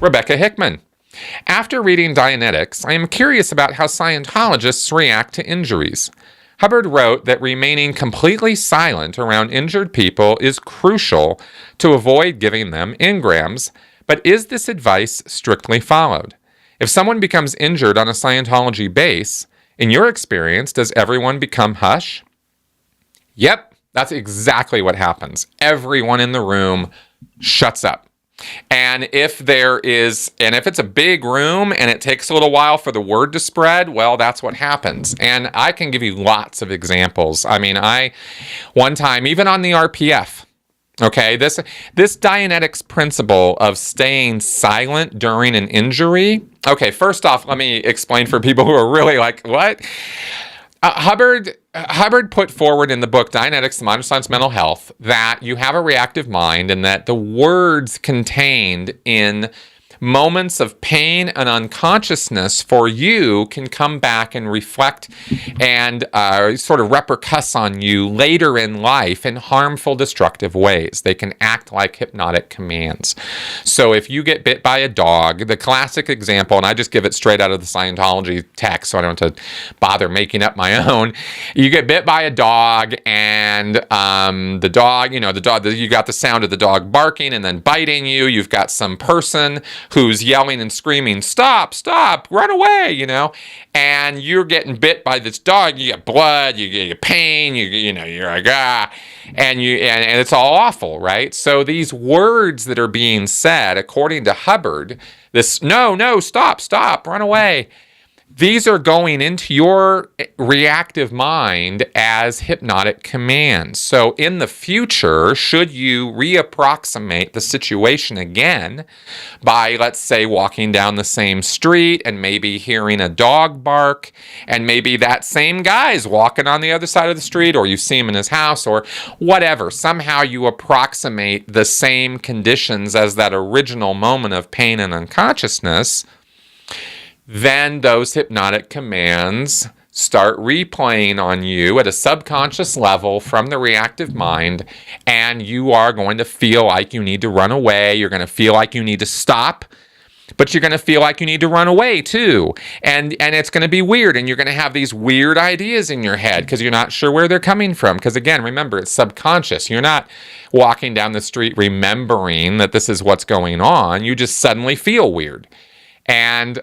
Rebecca Hickman. After reading Dianetics, I am curious about how Scientologists react to injuries. Hubbard wrote that remaining completely silent around injured people is crucial to avoid giving them engrams, but is this advice strictly followed? If someone becomes injured on a Scientology base, in your experience, does everyone become hush? Yep, that's exactly what happens. Everyone in the room shuts up. And if it's a big room and it takes a little while for the word to spread, well, that's what happens. And I can give you lots of examples. I mean, one time, even on the RPF, okay, this Dianetics principle of staying silent during an injury. Okay, first off, let me explain for people who are really like, what? Hubbard put forward in the book Dianetics, The Modern Science of Mental Health, that you have a reactive mind and that the words contained in moments of pain and unconsciousness for you can come back and reflect and sort of repercuss on you later in life in harmful, destructive ways. They can act like hypnotic commands. So if you get bit by a dog, the classic example, and I just give it straight out of the Scientology text so I don't have to bother making up my own. You get bit by a dog and the dog, you got the sound of the dog barking and then biting you. You've got some person who's yelling and screaming, stop, run away, and you're getting bit by this dog. You get blood, you get pain, you're like, and it's all awful, right? So these words that are being said, according to Hubbard, this, no, stop, run away, these are going into your reactive mind as hypnotic commands. So in the future, should you reapproximate the situation again by, let's say, walking down the same street and maybe hearing a dog bark, and maybe that same guy's walking on the other side of the street, or you see him in his house, or whatever, somehow you approximate the same conditions as that original moment of pain and unconsciousness, then those hypnotic commands start replaying on you at a subconscious level from the reactive mind, and you are going to feel like you need to run away. You're going to feel like you need to stop, but you're going to feel like you need to run away too. And it's going to be weird, and you're going to have these weird ideas in your head because you're not sure where they're coming from. Because again, remember, it's subconscious. You're not walking down the street remembering that this is what's going on. You just suddenly feel weird. And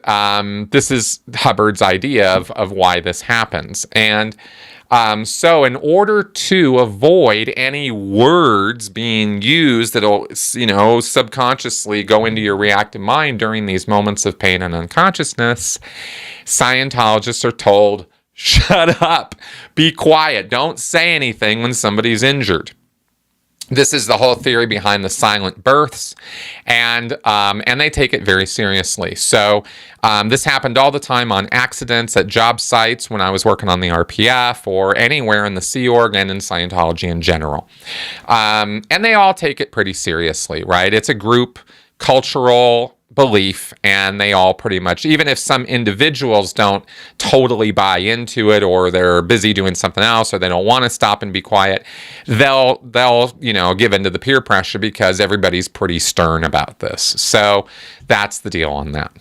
this is Hubbard's idea of why this happens. And so in order to avoid any words being used that'll, subconsciously go into your reactive mind during these moments of pain and unconsciousness, Scientologists are told, shut up, be quiet, don't say anything when somebody's injured. This is the whole theory behind the silent births, and they take it very seriously. So this happened all the time on accidents at job sites when I was working on the RPF or anywhere in the Sea Org and in Scientology in general. And they all take it pretty seriously, right? It's a group cultural belief, and they all pretty much, even if some individuals don't totally buy into it, or they're busy doing something else, or they don't want to stop and be quiet, they'll give into the peer pressure because everybody's pretty stern about this. So that's the deal on that.